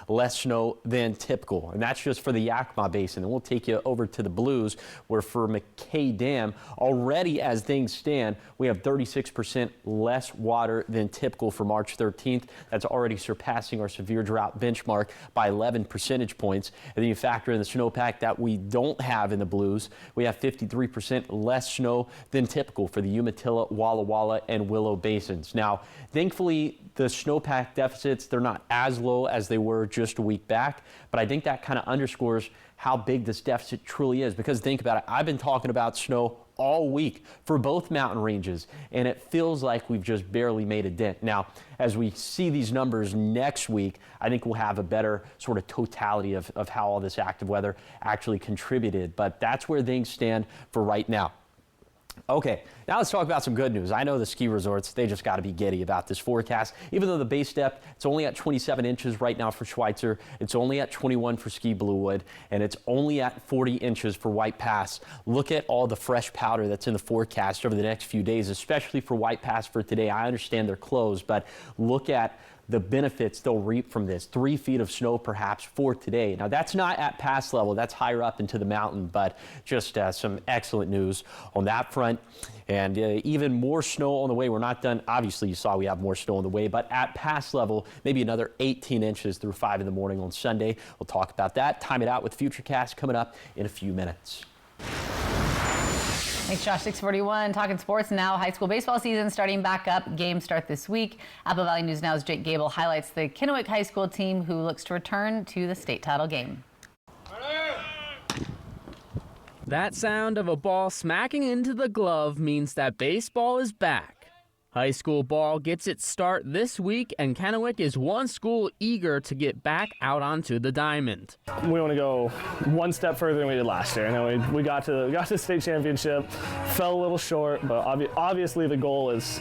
less snow than typical. And that's just for the Yakima Basin. And we'll take you over to the Blues, where for McKay Dam, already as things stand, we have 36% less water than typical for March 13th. That's already surpassing our severe drought benchmark by 11 percentage points. And then you factor in the snowpack that we don't have in the Blues. We have 53% less snow than typical for the Umatilla, Walla Walla, and Willow Basins. Now, thankfully, the snowpack deficits, they're not as low as they were just a week back, but I think that kind of underscores how big this deficit truly is, because think about it, I've been talking about snow all week for both mountain ranges, and it feels like we've just barely made a dent. Now, as we see these numbers next week, I think we'll have a better sort of totality of how all this active weather actually contributed, but that's where things stand for right now. Okay, now let's talk about some good news. I know the ski resorts, they just got to be giddy about this forecast. Even though the base depth, it's only at 27 inches right now for Schweitzer, it's only at 21 for Ski Bluewood, and it's only at 40 inches for White Pass. Look at all the fresh powder that's in the forecast over the next few days, especially for White Pass for today. I understand they're closed, but look at the benefits they'll reap from this. 3 feet of snow perhaps for today. Now that's not at pass level, that's higher up into the mountain, but just some excellent news on that front. And even more snow on the way. We're not done. Obviously you saw we have more snow on the way, but at pass level, maybe another 18 inches through 5 in the morning on Sunday. We'll talk about that. Time it out with Futurecast coming up in a few minutes. Thanks, Josh. 6:41, talking sports now. High school baseball season starting back up. Games start this week. Apple Valley News Now's Jake Gable highlights the Kennewick High School team who looks to return to the state title game. That sound of a ball smacking into the glove means that baseball is back. High school ball gets its start this week, and Kennewick is one school eager to get back out onto the diamond. We want to go one step further than we did last year. I know we got to the state championship, fell a little short, but obviously the goal is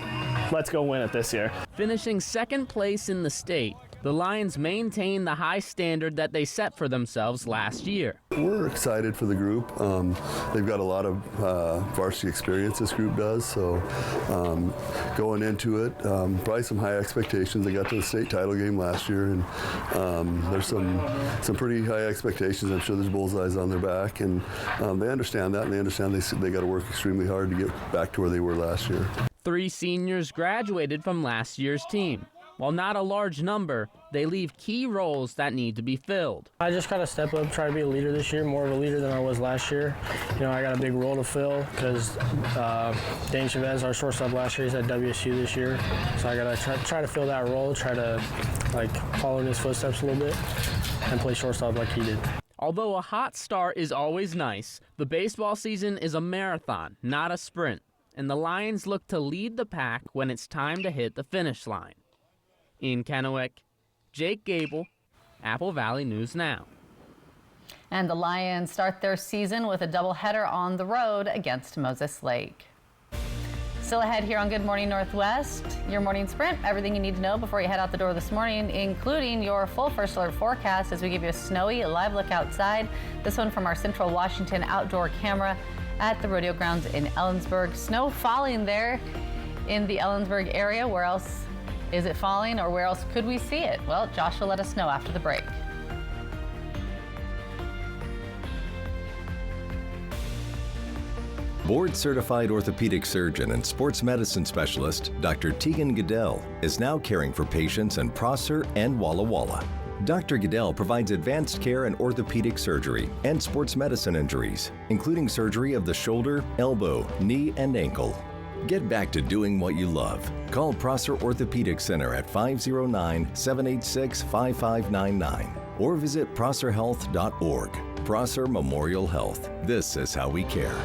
let's go win it this year. Finishing second place in the state, the Lions maintain the high standard that they set for themselves last year. We're excited for the group. They've got a lot of varsity experience, this group does, so going into it, probably some high expectations. They got to the state title game last year, and there's some pretty high expectations. I'm sure there's bullseyes on their back, and they understand that, and they understand they got to work extremely hard to get back to where they were last year. 3 seniors graduated from last year's team. While not a large number, they leave key roles that need to be filled. I just got to step up, try to be a leader this year, more of a leader than I was last year. You know, I got a big role to fill because Dane Chavez, our shortstop last year, he's at WSU this year. So I got to try to fill that role, try to follow in his footsteps a little bit and play shortstop like he did. Although a hot start is always nice, the baseball season is a marathon, not a sprint. And the Lions look to lead the pack when it's time to hit the finish line. In Kennewick, Jake Gable, Apple Valley News Now. And the Lions start their season with a doubleheader on the road against Moses Lake. Still ahead here on Good Morning Northwest, your morning sprint, everything you need to know before you head out the door this morning, including your full first alert forecast as we give you a snowy live look outside. This one from our Central Washington outdoor camera at the rodeo grounds in Ellensburg. Snow falling there in the Ellensburg area. Where else is it falling, or where else could we see it? Well, Josh will let us know after the break. Board-certified orthopedic surgeon and sports medicine specialist Dr. Tegan Goodell is now caring for patients in Prosser and Walla Walla. Dr. Goodell provides advanced care in orthopedic surgery and sports medicine injuries, including surgery of the shoulder, elbow, knee, and ankle. Get back to doing what you love. Call Prosser Orthopedic Center at 509-786-5599 or visit prosserhealth.org. Prosser Memorial Health. This is how we care.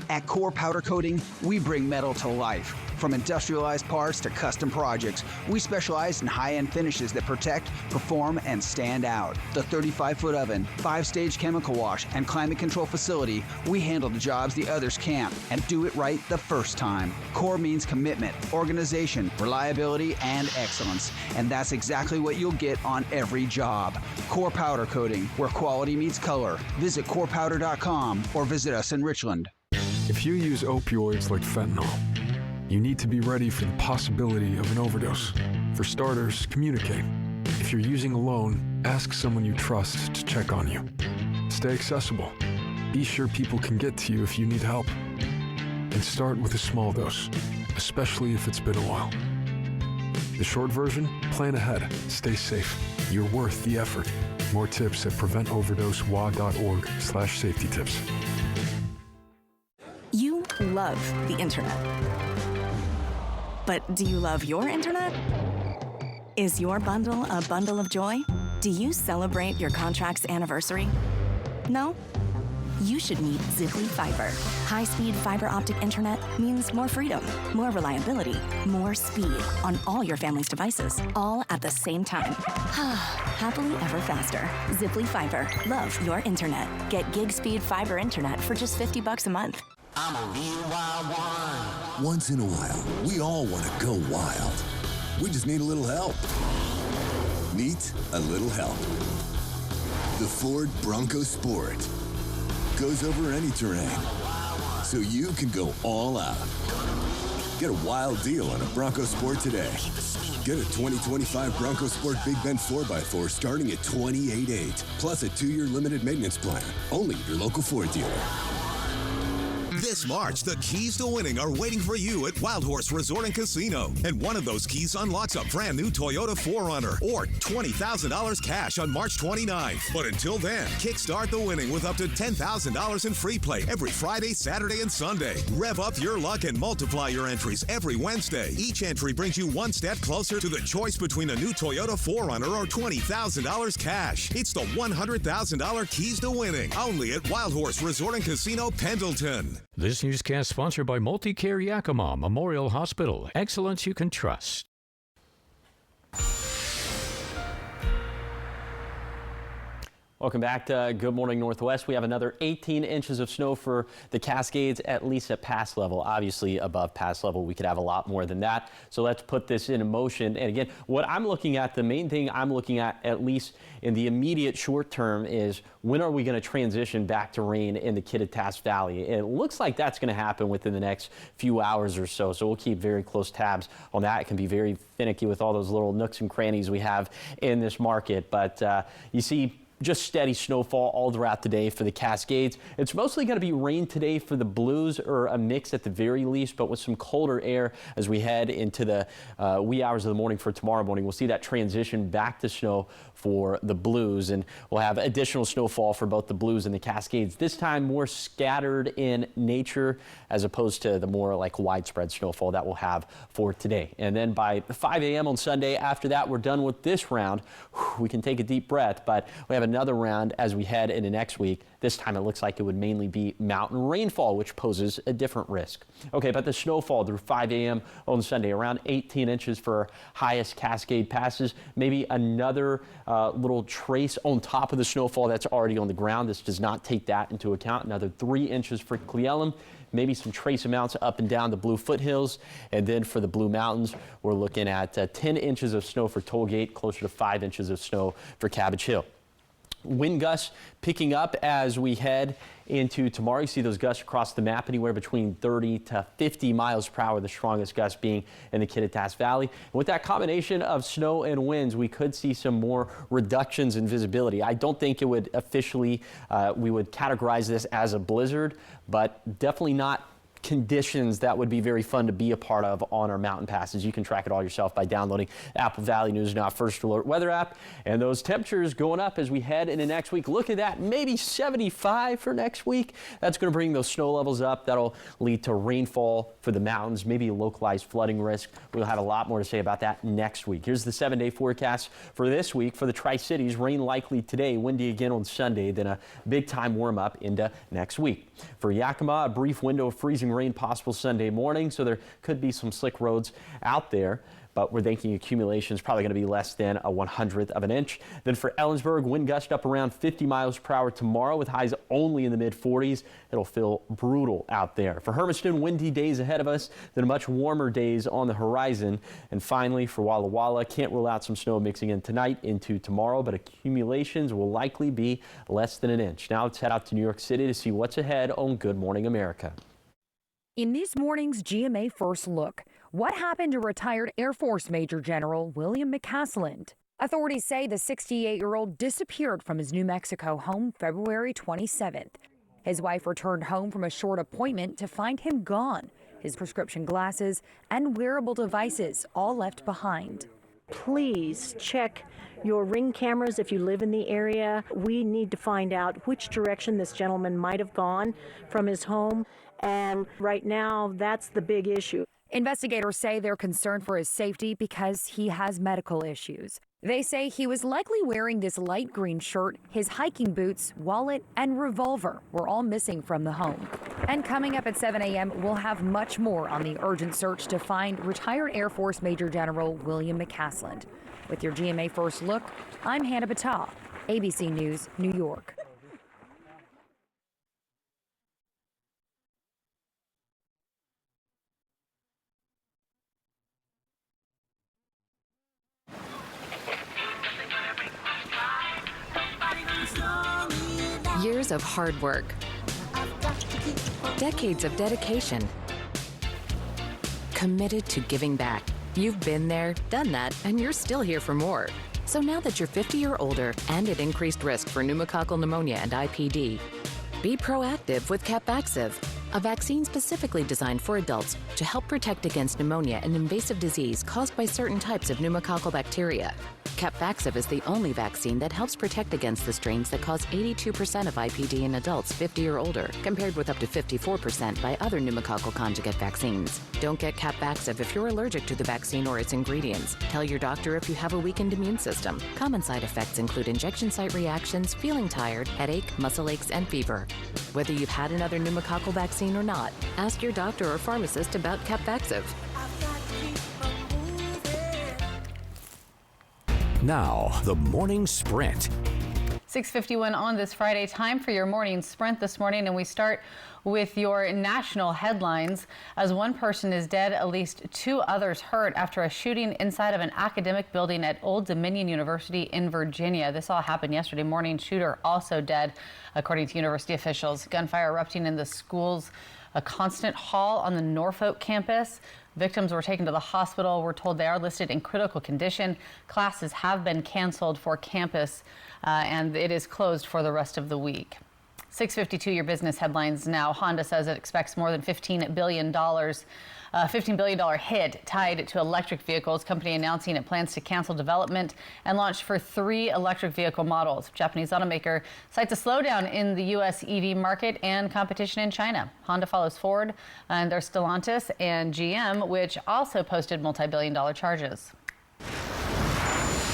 At Core Powder Coating, we bring metal to life. From industrialized parts to custom projects, we specialize in high-end finishes that protect, perform, and stand out. The 35-foot oven, 5-stage chemical wash, and climate control facility, we handle the jobs the others can't and do it right the first time. Core means commitment, organization, reliability, and excellence. And that's exactly what you'll get on every job. Core Powder Coating, where quality meets color. Visit corepowder.com or visit us in Richland. If you use opioids like fentanyl, you need to be ready for the possibility of an overdose. For starters, communicate. If you're using alone, ask someone you trust to check on you. Stay accessible. Be sure people can get to you if you need help. And start with a small dose, especially if it's been a while. The short version, plan ahead. Stay safe. You're worth the effort. More tips at preventoverdosewa.org/safety tips. You love the internet. But do you love your internet? Is your bundle a bundle of joy? Do you celebrate your contract's anniversary? No? You should meet Ziply Fiber. High-speed fiber optic internet means more freedom, more reliability, more speed on all your family's devices, all at the same time. Happily ever faster. Ziply Fiber. Love your internet. Get gig speed fiber internet for just $50 a month. I'm a real wild one. Once in a while, we all want to go wild. We just need a little help. Meet a little help. The Ford Bronco Sport goes over any terrain, so you can go all out. Get a wild deal on a Bronco Sport today. Get a 2025 Bronco Sport Big Bend 4x4 starting at $28,800, plus a 2-year limited maintenance plan. Only at your local Ford dealer. This March, the keys to winning are waiting for you at Wild Horse Resort and Casino. And one of those keys unlocks a brand new Toyota 4Runner or $20,000 cash on March 29th. But until then, kickstart the winning with up to $10,000 in free play every Friday, Saturday, and Sunday. Rev up your luck and multiply your entries every Wednesday. Each entry brings you one step closer to the choice between a new Toyota 4Runner or $20,000 cash. It's the $100,000 keys to winning, only at Wild Horse Resort and Casino, Pendleton. This newscast sponsored by Multicare Yakima Memorial Hospital. Excellence you can trust. Welcome back to Good Morning Northwest. We have another 18 inches of snow for the Cascades, at least at pass level. Obviously, above pass level, we could have a lot more than that. So let's put this in motion. And again, what I'm looking at, the main thing I'm looking at least in the immediate short term, is when are we going to transition back to rain in the Kittitas Valley? It looks like that's going to happen within the next few hours or so. So we'll keep very close tabs on that. It can be very finicky with all those little nooks and crannies we have in this market. But you see, just steady snowfall all throughout the day for the Cascades. It's mostly going to be rain today for the Blues, or a mix at the very least, but with some colder air as we head into the wee hours of the morning for tomorrow morning. We'll see that transition back to snow for the Blues, and we'll have additional snowfall for both the Blues and the Cascades. This time more scattered in nature as opposed to the more like widespread snowfall that we'll have for today. And then by 5 a.m. on Sunday, after that, we're done with this round. We can take a deep breath, but we have another round as we head into next week. This time it looks like it would mainly be mountain rainfall, which poses a different risk. Okay, but the snowfall through 5 a.m. on Sunday, around 18 inches for highest Cascade passes, maybe another little trace on top of the snowfall that's already on the ground. This does not take that into account. Another 3 inches for Cle Elum, maybe some trace amounts up and down the Blue Foothills. And then for the Blue Mountains, we're looking at 10 inches of snow for Tollgate, closer to 5 inches of snow for Cabbage Hill. Wind gusts picking up as we head into tomorrow. You see those gusts across the map, anywhere between 30 to 50 miles per hour, the strongest gust being in the Kittitas Valley. And with that combination of snow and winds, we could see some more reductions in visibility. I don't think it would officially, we would categorize this as a blizzard, but definitely not conditions that would be very fun to be a part of on our mountain passes. You can track it all yourself by downloading Apple Valley News Now First Alert weather app. And those temperatures going up as we head into next week. Look at that, maybe 75 for next week. That's going to bring those snow levels up. That'll lead to rainfall for the mountains, maybe a localized flooding risk. We'll have a lot more to say about that next week. Here's the 7-day forecast for this week for the Tri-Cities. Rain likely today, windy again on Sunday, then a big time warm up into next week. For Yakima, a brief window of freezing rain possible Sunday morning, so there could be some slick roads out there, but we're thinking accumulation is probably going to be less than a 1/100th of an inch. Then for Ellensburg, wind gust up around 50 miles per hour tomorrow with highs only in the mid-40s. It'll feel brutal out there. For Hermiston, windy days ahead of us, then much warmer days on the horizon. And finally, for Walla Walla, can't rule out some snow mixing in tonight into tomorrow, but accumulations will likely be less than an inch. Now let's head out to New York City to see what's ahead on Good Morning America. In this morning's GMA First Look, what happened to retired Air Force Major General William McCasland? Authorities say the 68-year-old disappeared from his New Mexico home February 27th. His wife returned home from a short appointment to find him gone. His prescription glasses and wearable devices all left behind. Please check your Ring cameras if you live in the area. We need to find out which direction this gentleman might have gone from his home. And right now, that's the big issue. Investigators say they're concerned for his safety because he has medical issues. They say he was likely wearing this light green shirt. His hiking boots, wallet, and revolver were all missing from the home. And coming up at 7 a.m., we'll have much more on the urgent search to find retired Air Force Major General William McCasland. With your GMA First Look, I'm Hannah Battah, ABC News, New York. Years of hard work, decades of dedication, committed to giving back. You've been there, done that, and you're still here for more. So now that you're 50 or older and at increased risk for pneumococcal pneumonia and IPD, be proactive with Capvaxive, a vaccine specifically designed for adults to help protect against pneumonia and invasive disease caused by certain types of pneumococcal bacteria. Capvaxive is the only vaccine that helps protect against the strains that cause 82% of IPD in adults 50 or older, compared with up to 54% by other pneumococcal conjugate vaccines. Don't get Capvaxive if you're allergic to the vaccine or its ingredients. Tell your doctor if you have a weakened immune system. Common side effects include injection site reactions, feeling tired, headache, muscle aches, and fever. Whether you've had another pneumococcal vaccine or not, ask your doctor or pharmacist about Capvaxive. Now, the morning sprint. 6:51 on this Friday. Time for your morning sprint this morning, and we start with your national headlines. As one person is dead, at least 2 others hurt after a shooting inside of an academic building at Old Dominion University in Virginia. This all happened yesterday morning. Shooter also dead, according to university officials. Gunfire erupting in the school's Constant Hall on the Norfolk campus. Victims were taken to the hospital. We're told they are listed in critical condition. Classes have been canceled for campus, and it is closed for the rest of the week. 6:52, your business headlines now. Honda says it expects more than $15 billion hit tied to electric vehicles. Company announcing it plans to cancel development and launch for 3 electric vehicle models. Japanese automaker cites a slowdown in the U.S. EV market and competition in China. Honda follows Ford and their Stellantis and GM, which also posted multi-billion-dollar charges.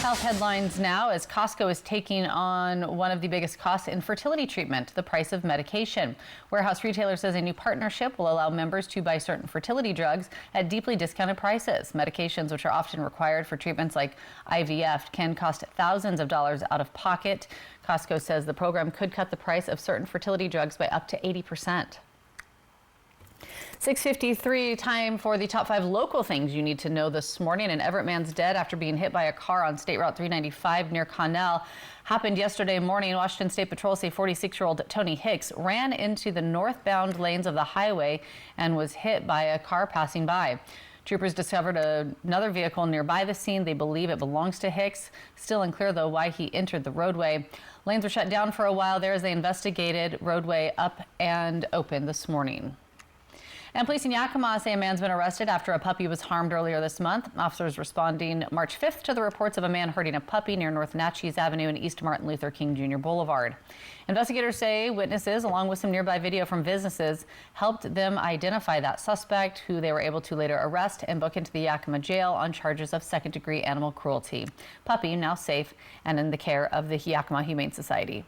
Health headlines now, as Costco is taking on one of the biggest costs in fertility treatment, the price of medication. Warehouse retailer says a new partnership will allow members to buy certain fertility drugs at deeply discounted prices. Medications, which are often required for treatments like IVF, can cost thousands of dollars out of pocket. Costco says the program could cut the price of certain fertility drugs by up to 80%. 6:53, time for the top 5 local things you need to know this morning. An Everett man's dead after being hit by a car on State Route 395 near Connell. Happened yesterday morning. Washington State Patrol say 46-year-old Tony Hicks ran into the northbound lanes of the highway and was hit by a car passing by. Troopers discovered another vehicle nearby the scene. They believe it belongs to Hicks. Still unclear, though, why he entered the roadway. Lanes were shut down for a while there as they investigated. Roadway up and open this morning. And police in Yakima say a man's been arrested after a puppy was harmed earlier this month. Officers responding March 5th to the reports of a man hurting a puppy near North Natchez Avenue and East Martin Luther King Jr. Boulevard. Investigators say witnesses, along with some nearby video from businesses, helped them identify that suspect, who they were able to later arrest and book into the Yakima jail on charges of second-degree animal cruelty. Puppy now safe and in the care of the Yakima Humane Society.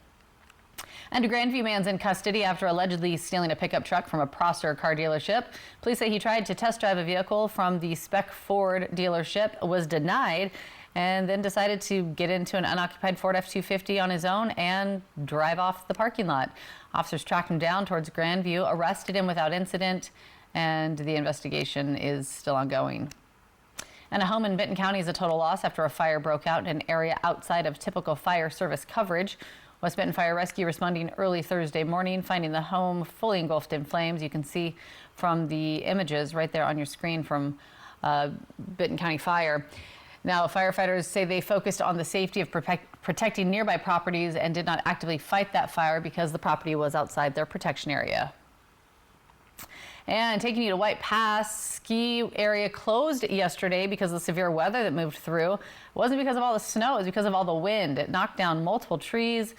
And a Grandview man's in custody after allegedly stealing a pickup truck from a Prosser car dealership. Police say he tried to test drive a vehicle from the Spec Ford dealership, was denied, and then decided to get into an unoccupied Ford F-250 on his own and drive off the parking lot. Officers tracked him down towards Grandview, arrested him without incident, and the investigation is still ongoing. And a home in Benton County is a total loss after a fire broke out in an area outside of typical fire service coverage. West Benton Fire Rescue responding early Thursday morning, finding the home fully engulfed in flames. You can see from the images right there on your screen from Benton County Fire. Now, firefighters say they focused on the safety of protecting nearby properties and did not actively fight that fire because the property was outside their protection area. And taking you to White Pass, ski area closed yesterday because of the severe weather that moved through. It wasn't because of all the snow, it was because of all the wind. It knocked down multiple trees.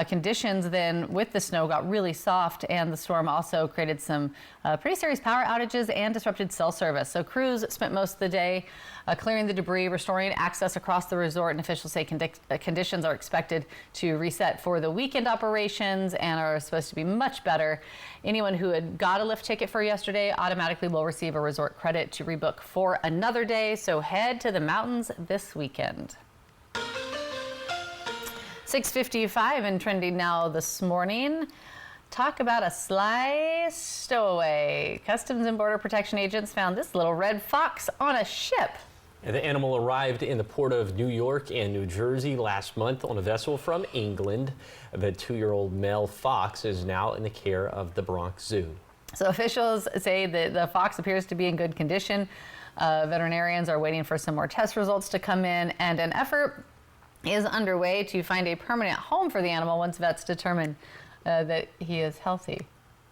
Conditions then with the snow got really soft, and the storm also created some pretty serious power outages and disrupted cell service. So crews spent most of the day clearing the debris, restoring access across the resort, and officials say conditions are expected to reset for the weekend operations and are supposed to be much better. Anyone who had got a lift ticket for yesterday automatically will receive a resort credit to rebook for another day. So head to the mountains this weekend. 6:55 and trending now this morning. Talk about a sly stowaway. Customs and Border Protection agents found this little red fox on a ship. The animal arrived in the port of New York and New Jersey last month on a vessel from England. The 2-year-old male fox is now in the care of the Bronx Zoo. So officials say that the fox appears to be in good condition. Veterinarians are waiting for some more test results to come in, and an effort is underway to find a permanent home for the animal once vets determine that he is healthy.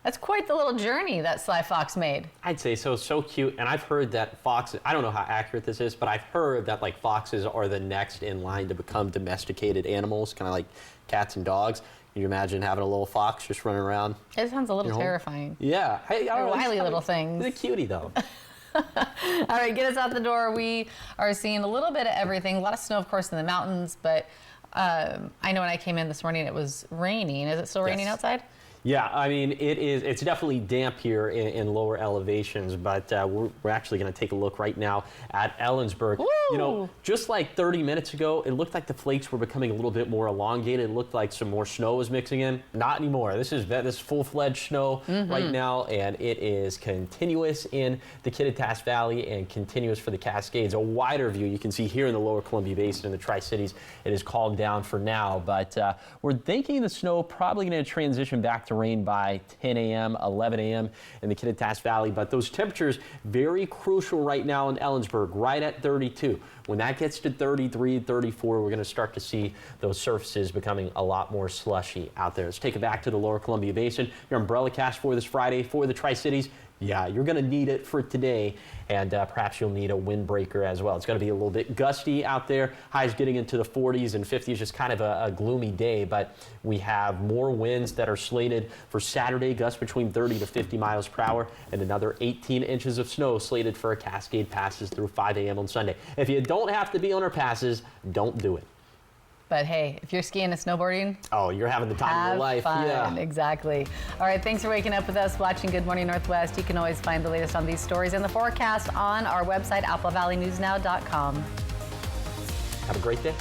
That's quite the little journey that sly fox made. I'd say so. So cute. And I've heard that foxes, I don't know how accurate this is, but I've heard that like foxes are the next in line to become domesticated animals, kind of like cats and dogs. Can you imagine having a little fox just running around? It sounds a little terrifying. Yeah. Hey, They're wily little things. They're cutie though. All right, get us out the door. We are seeing a little bit of everything. A lot of snow, of course, in the mountains, but I know when I came in this morning, it was raining. Is it still raining outside? Yeah, I mean, it's definitely damp here in lower elevations, but we're actually going to take a look right now at Ellensburg. Woo! You know, just like 30 minutes ago, it looked like the flakes were becoming a little bit more elongated. It looked like some more snow was mixing in. Not anymore. This is full-fledged snow right now, and it is continuous in the Kittitas Valley and continuous for the Cascades. A wider view you can see here in the lower Columbia Basin in the Tri-Cities. It is calmed down for now, but we're thinking the snow probably going to transition back to rain by 10 a.m., 11 a.m. in the Kittitas Valley. But those temperatures, very crucial right now in Ellensburg, right at 32. When that gets to 33, 34, we're going to start to see those surfaces becoming a lot more slushy out there. Let's take it back to the lower Columbia Basin. Your umbrella cast for this Friday for the Tri-Cities. Yeah, you're going to need it for today, and perhaps you'll need a windbreaker as well. It's going to be a little bit gusty out there. Highs getting into the 40s and 50s, just kind of a gloomy day, but we have more winds that are slated for Saturday, gusts between 30 to 50 miles per hour, and another 18 inches of snow slated for a Cascade passes through 5 a.m. on Sunday. If you don't have to be on our passes, don't do it. But hey, if you're skiing and snowboarding, oh, you're having the time of your life. Fun. Yeah, exactly. All right, thanks for waking up with us, watching Good Morning Northwest. You can always find the latest on these stories and the forecast on our website, AppleValleyNewsNow.com. Have a great day.